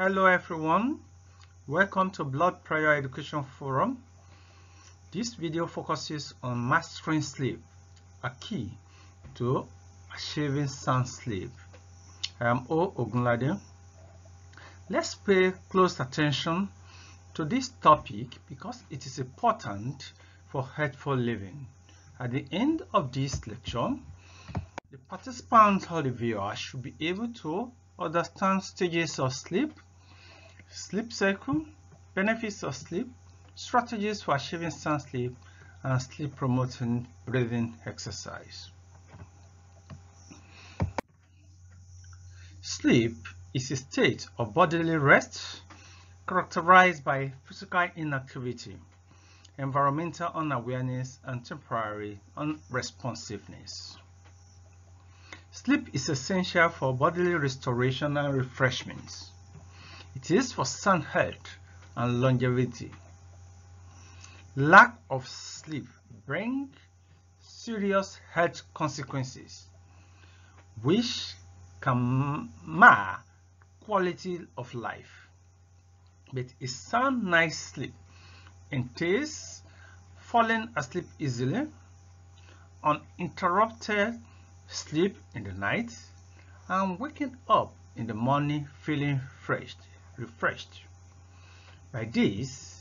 Hello everyone, welcome to Blood Prayer Education Forum. This video focuses on mastering sleep, a key to achieving sound sleep. I am Ogunlade. Let's pay close attention to this topic because it is important for healthful living. At the end of this lecture, the participants or the viewer should be able to understand stages of sleep, sleep cycle, benefits of sleep, strategies for achieving sound sleep, and sleep promoting breathing exercise. Sleep is a state of bodily rest characterized by physical inactivity, environmental unawareness, and temporary unresponsiveness. Sleep is essential for bodily restoration and refreshment. It is for sound health and longevity. Lack of sleep brings serious health consequences, which can mar quality of life. But a sound night's sleep entails falling asleep easily, uninterrupted sleep in the night, and waking up in the morning feeling refreshed. By this,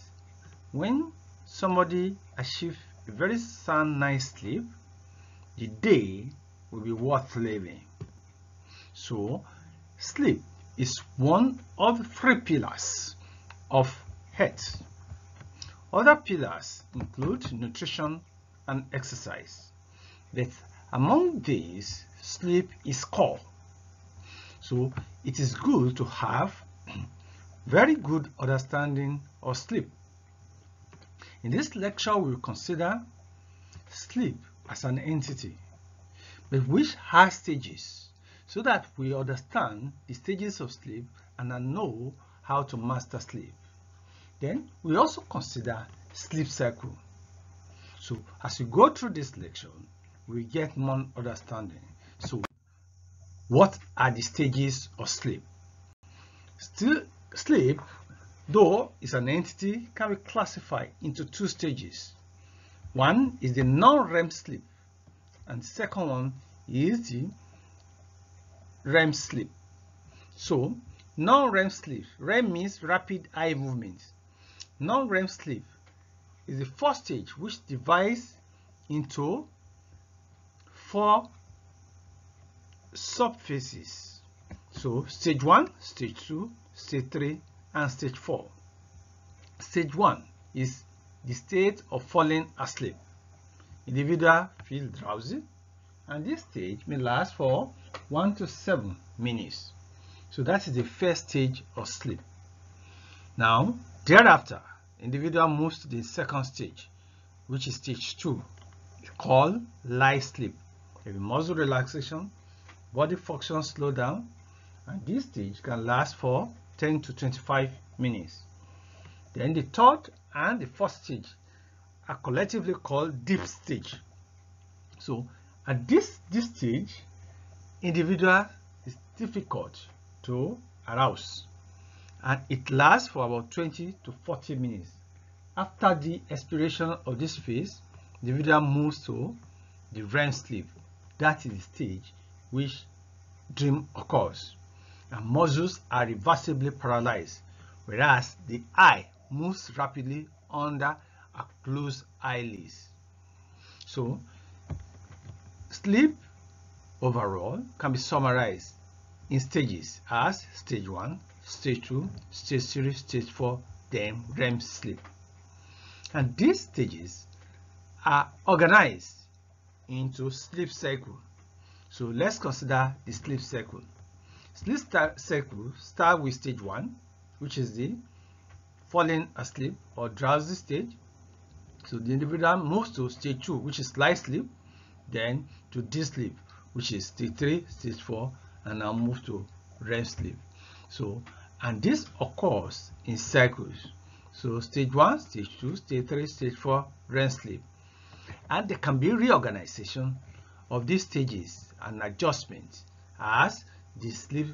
when somebody achieves a very sound night's sleep, the day will be worth living. So, sleep is one of the 3 pillars of health. Other pillars include nutrition and exercise. But among these, sleep is core. So it is good to have very good understanding of sleep. In this lecture, we will consider sleep as an entity, but which has stages, so that we understand the stages of sleep and know how to master sleep. Then we also consider sleep cycle. So as we go through this lecture, we get more understanding. So what are the stages of sleep? Sleep, though is an entity, can be classified into 2 stages. One is the non-REM sleep, and the second one is the REM sleep. So non-REM sleep, REM means rapid eye movement. Non-REM sleep is the first stage, which divides into 4 subphases. So stage 1, stage 2, stage 3, and stage 4. Stage 1 is the state of falling asleep. Individual feel drowsy, and this stage may last for 1 to 7 minutes. So that is the first stage of sleep. Now, thereafter, individual moves to the second stage, which is stage 2, called light sleep. There will be muscle relaxation, body function slow down, and this stage can last for 10 to 25 minutes. Then the third and the fourth stage are collectively called deep stage. So at this stage, individual is difficult to arouse, and it lasts for about 20 to 40 minutes. After the expiration of this phase, the individual moves to the REM sleep. That is the stage which dream occurs, and muscles are reversibly paralyzed, whereas the eye moves rapidly under a closed eyelids. So sleep overall can be summarized in stages as stage 1, stage 2, stage 3, stage 4, then REM sleep. And these stages are organized into sleep cycle. So let's consider the sleep cycle. Sleep cycle starts with stage 1, which is the falling asleep or drowsy stage. So the individual moves to stage 2, which is light sleep, then to deep sleep, which is stage 3, stage 4, and now move to REM sleep. So, and this occurs in cycles. So stage 1, stage 2, stage 3, stage 4, REM sleep. And there can be reorganization of these stages and adjustments as the sleep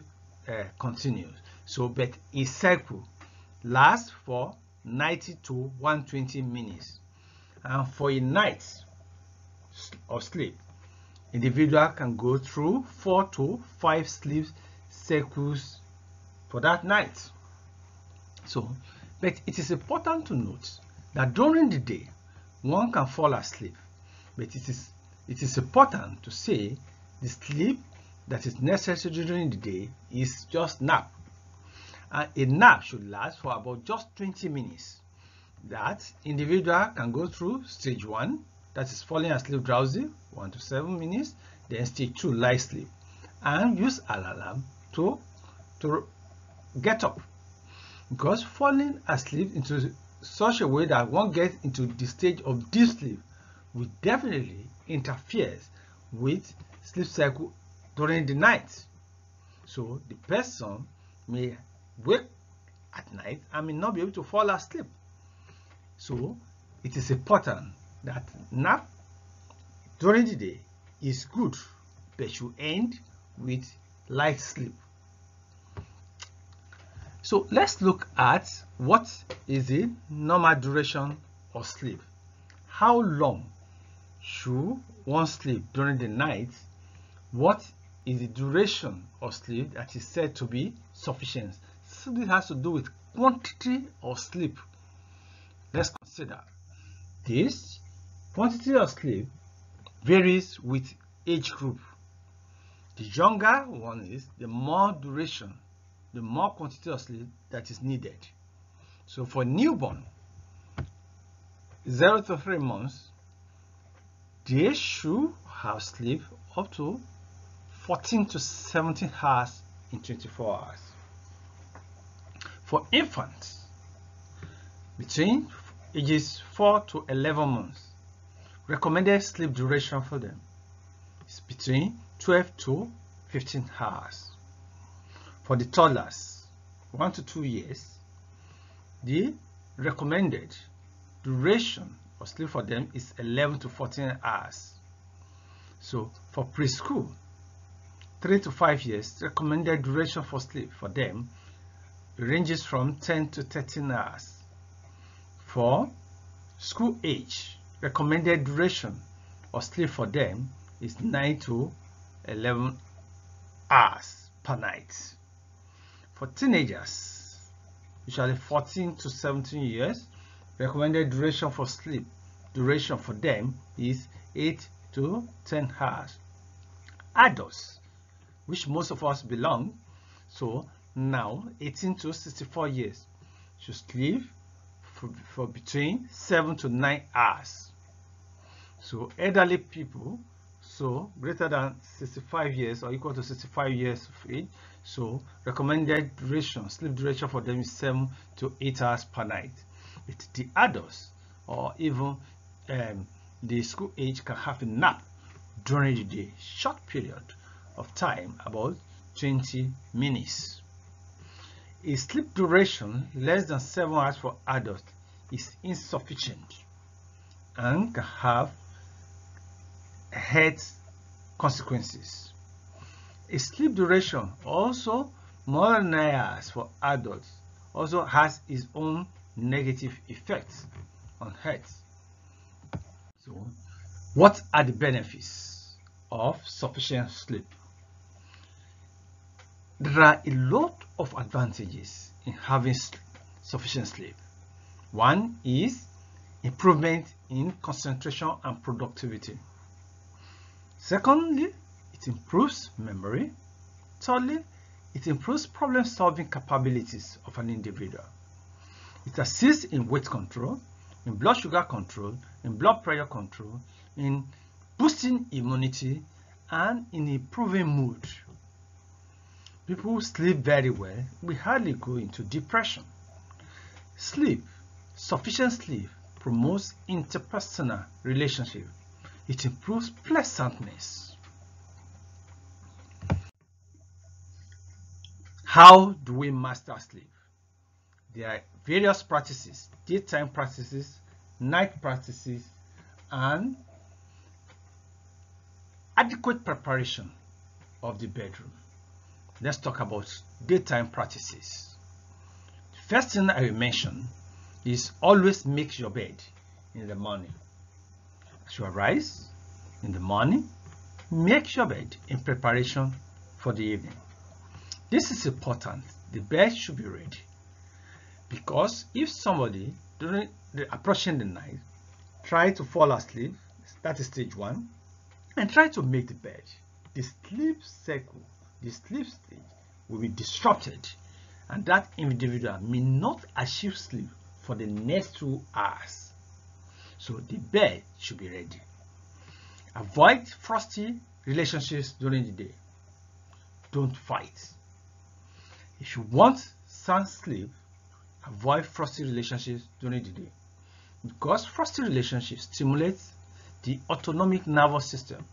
continues. So, but a cycle lasts for 90 to 120 minutes. And for a night of sleep, individual can go through 4 to 5 sleep cycles for that night. So, but it is important to note that during the day, one can fall asleep, but it is important to say the sleep that is necessary during the day is just nap. And a nap should last for about just 20 minutes. That individual can go through stage 1, that is falling asleep drowsy, 1 to 7 minutes, then stage 2, light sleep, and use alarm to get up. Because falling asleep into such a way that one gets into the stage of deep sleep will definitely interfere with sleep cycle during the night. So the person may wake at night and may not be able to fall asleep. So it is important that nap during the day is good, but should end with light sleep. So let's look at what is the normal duration of sleep. How long should one sleep during the night? What is the duration of sleep that is said to be sufficient? So this has to do with quantity of sleep. Let's consider this. Quantity of sleep varies with age group. The younger one is, the more duration, the more quantity of sleep that is needed. So for newborn, 0 to 3 months, they should have sleep up to 14 to 17 hours in 24 hours. For infants, between ages 4 to 11 months, recommended sleep duration for them is between 12 to 15 hours. For the toddlers, 1 to 2 years, the recommended duration of sleep for them is 11 to 14 hours. So for preschool, 3 to 5 years, recommended duration for sleep for them ranges from 10 to 13 hours. For school age, recommended duration of sleep for them is 9 to 11 hours per night. For teenagers, usually 14 to 17 years, recommended duration for sleep duration for them is 8 to 10 hours. Adults, which most of us belong, so now 18 to 64 years, should sleep for between 7 to 9 hours. So elderly people, so greater than 65 years or equal to 65 years of age, so recommended duration, sleep duration for them is 7 to 8 hours per night. With the adults or even the school age can have a nap during the day, short period of time, about 20 minutes. A sleep duration less than 7 hours for adults is insufficient and can have health consequences. A sleep duration also more than 9 hours for adults also has its own negative effects on health. So, what are the benefits of sufficient sleep? There are a lot of advantages in having sufficient sleep. One is improvement in concentration and productivity. Secondly, it improves memory. Thirdly, it improves problem-solving capabilities of an individual. It assists in weight control, in blood sugar control, in blood pressure control, in boosting immunity, and in improving mood. People who sleep very well will hardly go into depression. Sleep, sufficient sleep, promotes interpersonal relationship. It improves pleasantness. How do we master sleep? There are various practices, daytime practices, night practices, and adequate preparation of the bedroom. let's talk about daytime practices. The first thing I will mention is always make your bed in the morning. As you arise in the morning, make your bed in preparation for the evening. This is important. The bed should be ready, because if somebody during approaching the night try to fall asleep, that is stage 1, and try to make the bed, the sleep cycle, the sleep stage will be disrupted, and that individual may not achieve sleep for the next 2 hours. So the bed should be ready. Avoid frosty relationships during the day. Don't fight. If you want sound sleep, avoid frosty relationships during the day, because frosty relationships stimulate the autonomic nervous system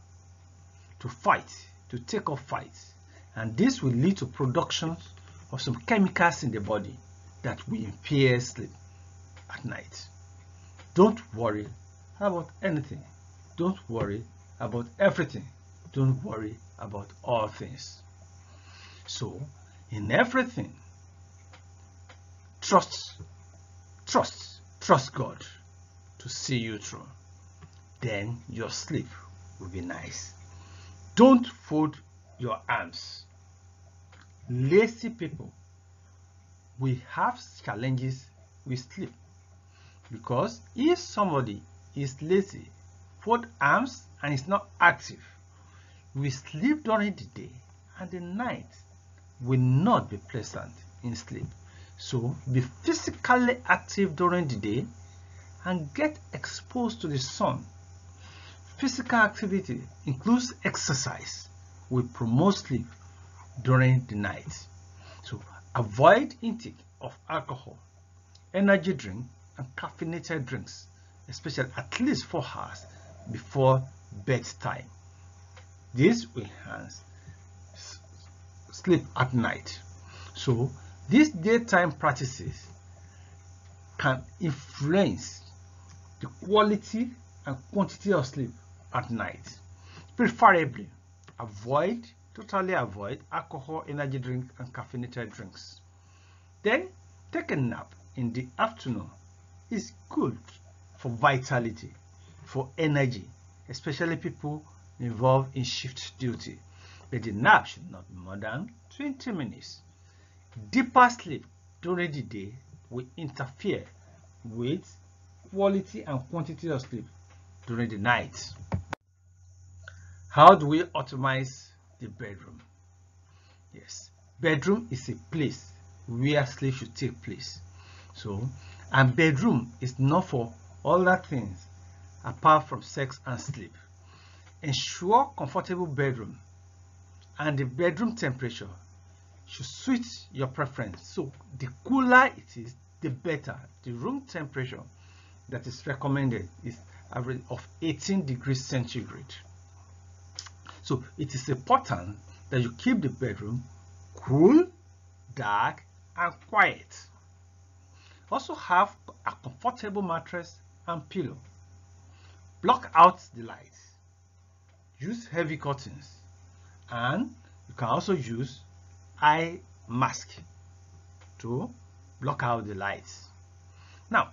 to fight, to take up fights, and this will lead to production of some chemicals in the body that will impair sleep at night. Don't worry about anything. Don't worry about everything. Don't worry about all things. So, in everything, trust God to see you through. Then your sleep will be nice. Don't fold your arms. Lazy people, we have challenges with sleep, because if somebody is lazy, fold arms, and is not active, we sleep during the day, and the night will not be pleasant in sleep. So be physically active during the day and get exposed to the sun. Physical activity includes exercise, will promote sleep during the night. So avoid intake of alcohol, energy drink, and caffeinated drinks, especially at least 4 hours before bedtime. This will enhance sleep at night. So these daytime practices can influence the quality and quantity of sleep at night. Preferably, totally avoid alcohol, energy drink, and caffeinated drinks. Then take a nap in the afternoon. It's good for vitality, for energy, especially people involved in shift duty. But the nap should not be more than 20 minutes. Deeper sleep during the day will interfere with quality and quantity of sleep during the night. How do we optimize the bedroom? Yes, bedroom is a place where sleep should take place. So, and bedroom is not for other things apart from sex and sleep. Ensure comfortable bedroom, and the bedroom temperature should suit your preference. So the cooler it is, the better. The room temperature that is recommended is average of 18 degrees centigrade. So it is important that you keep the bedroom cool, dark, and quiet. Also have a comfortable mattress and pillow. Block out the lights. Use heavy curtains, and you can also use eye mask to block out the lights. Now,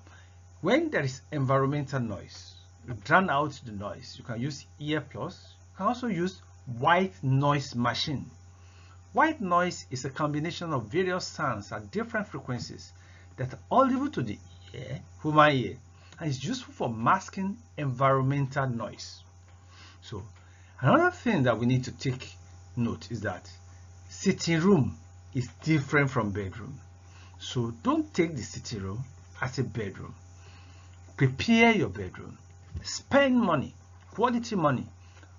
when there is environmental noise, you drown out the noise. You can use earplugs. You can also use white noise machine. White noise is a combination of various sounds at different frequencies that are audible to the ear, human ear, and is useful for masking environmental noise. So, another thing that we need to take note is that sitting room is different from bedroom. So don't take the sitting room as a bedroom. Prepare your bedroom. Spend money, quality money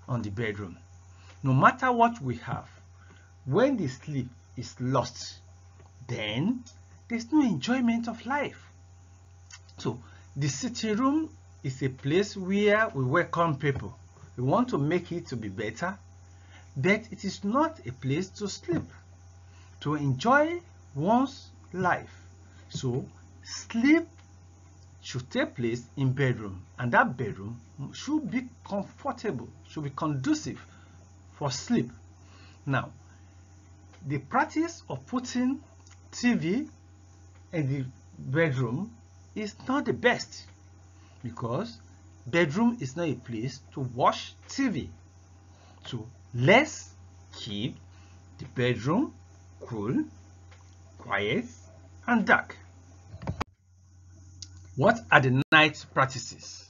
on the bedroom. No matter what we have, when the sleep is lost, then there's no enjoyment of life. So the sitting room is a place where we welcome people. We want to make it to be better, but it is not a place to sleep, to enjoy one's life. So sleep should take place in bedroom, and that bedroom should be comfortable, should be conducive for sleep. Now, the practice of putting TV in the bedroom is not the best, because bedroom is not a place to watch TV. So let's keep the bedroom cool, quiet, and dark. What are the night practices?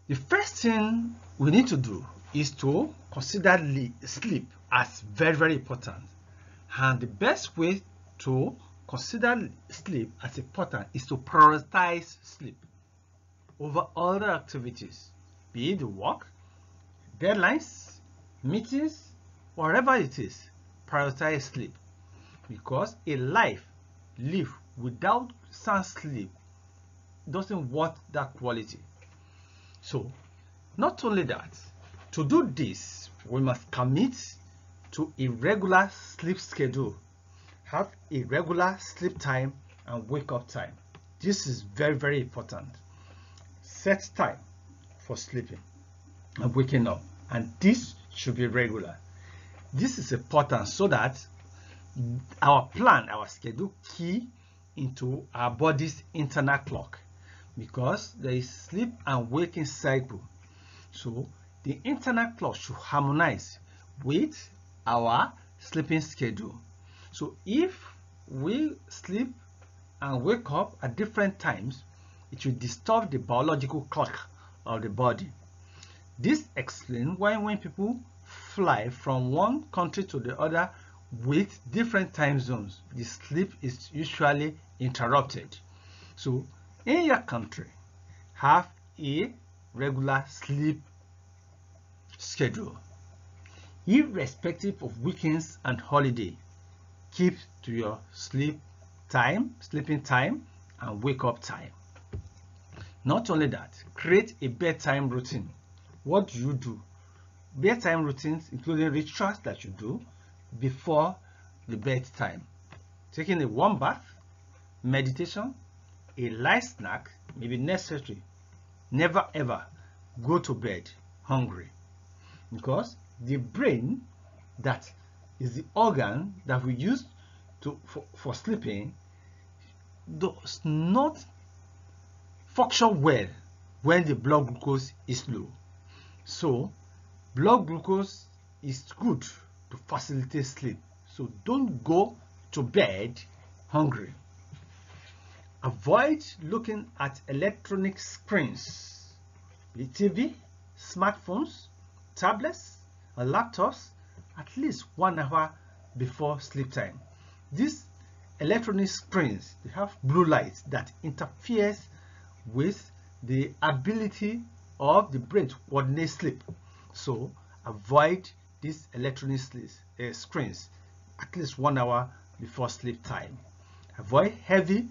The first thing we need to do is to consider sleep as very, very important. And the best way to consider sleep as important is to prioritize sleep over other activities, be it work, deadlines, meetings, whatever it is. Prioritize sleep, because a life lived without sound sleep doesn't worth that quality. So, not only that, to do this, we must commit to a regular sleep schedule, have a regular sleep time and wake up time. This is very, very important. Set time for sleeping and waking up, and this should be regular. This is important so that our plan, our schedule, key into our body's internal clock, because there is sleep and waking cycle. So the internal clock should harmonize with our sleeping schedule. So if we sleep and wake up at different times, it will disturb the biological clock of the body. This explains why when people fly from one country to the other with different time zones, the sleep is usually interrupted. So in your country, have a regular sleep schedule. Irrespective of weekends and holiday, keep to your sleeping time and wake up time. Not only that, create a bedtime routine. What do you do? Bedtime routines including rituals that you do before the bedtime. Taking a warm bath, meditation, a light snack may be necessary. Never ever go to bed hungry, because the brain, that is the organ that we use for sleeping, does not function well when the blood glucose is low. So blood glucose is good to facilitate sleep. So don't go to bed hungry. Avoid looking at electronic screens, the TV, smartphones, tablets, and laptops at least 1 hour before sleep time. These electronic screens, they have blue light that interferes with the ability of the brain to coordinate sleep. So avoid these electronic screens at least 1 hour before sleep time. Avoid heavy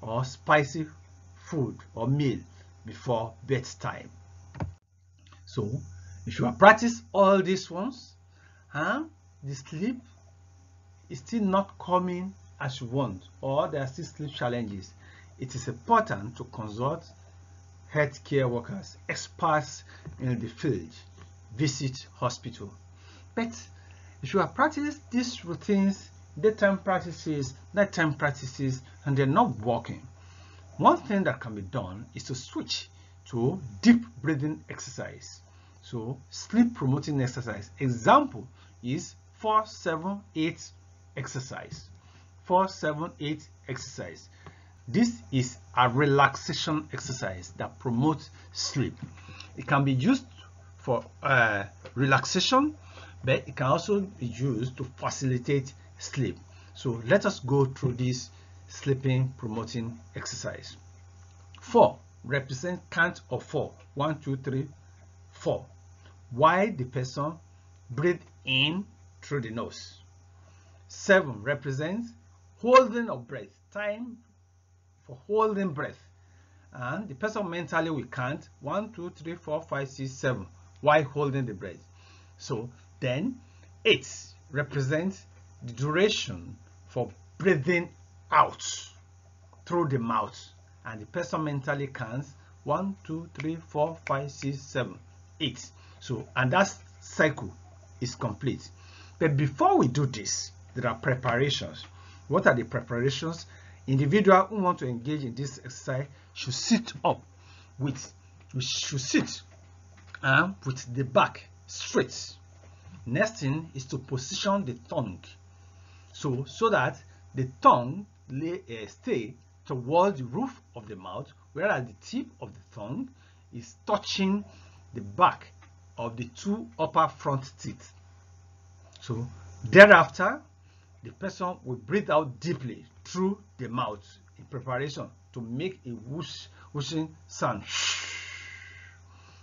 or spicy food or meal before bedtime. So if you practice all these ones and the sleep is still not coming as you want, or there are still sleep challenges, it is important to consult healthcare workers, experts in the field. Visit hospital. But if you have practiced these routines, daytime practices, nighttime practices, and they're not working, one thing that can be done is to switch to deep breathing exercise. So sleep promoting exercise. Example is 4-7-8 exercise. 4-7-8 exercise. This is a relaxation exercise that promotes sleep. It can be used for relaxation, but it can also be used to facilitate sleep. So let us go through this sleeping promoting exercise. 4 represent count of 4. 1, 2, 3, 4. While the person breathes in through the nose. 7 represents holding of breath, time for holding breath, and the person mentally will count 1, 2, 3, 4, 5, 6, 7 while holding the breath. So then 8 represents the duration for breathing out through the mouth, and the person mentally counts 1, 2, 3, 4, 5, 6, 7, 8. So, and that cycle is complete. But before we do this, there are preparations. What are the preparations? Individual who want to engage in this exercise should sit up with the back straight. Next thing is to position the tongue, so that the tongue stay towards the roof of the mouth, whereas the tip of the tongue is touching the back of the two upper front teeth. So thereafter, the person will breathe out deeply through the mouth in preparation to make a whooshing sound.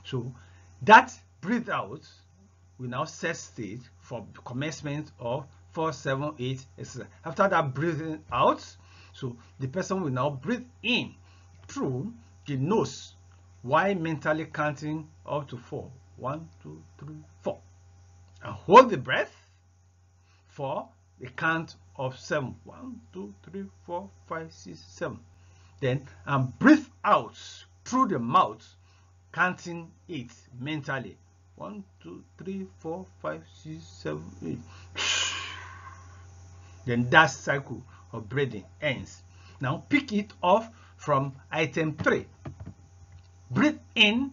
So that breathe out will now set stage for the commencement of 4, 7, 8 exercise. After that breathing out, so the person will now breathe in through the nose while mentally counting up to 4. 1, 2, 3, 4. And hold the breath for the count of 7. 1, 2, 3, 4, 5, 6, 7. Then breathe out through the mouth, counting 8 mentally. 1, 2, 3, 4, 5, 6, 7, 8. Then that cycle of breathing ends. Now pick it off from item 3. Breathe in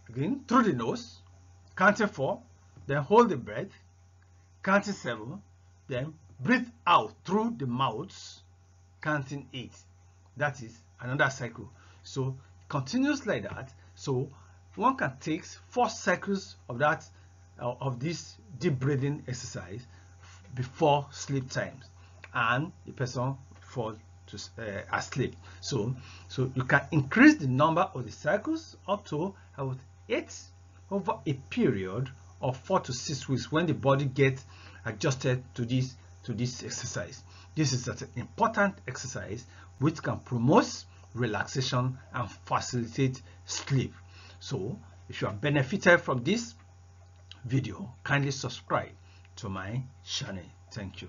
again through the nose, counting 4, then hold the breath, counting 7, then breathe out through the mouth, counting 8. That is another cycle. So continues like that. So one can take 4 cycles of that of this deep breathing exercise before sleep times, and the person fall to asleep. So you can increase the number of the cycles up to about 8 over a period of 4 to 6 weeks when the body gets adjusted to this exercise. This is an important exercise which can promote relaxation and facilitate sleep. So if you have benefited from this video, kindly subscribe to my channel. Thank you.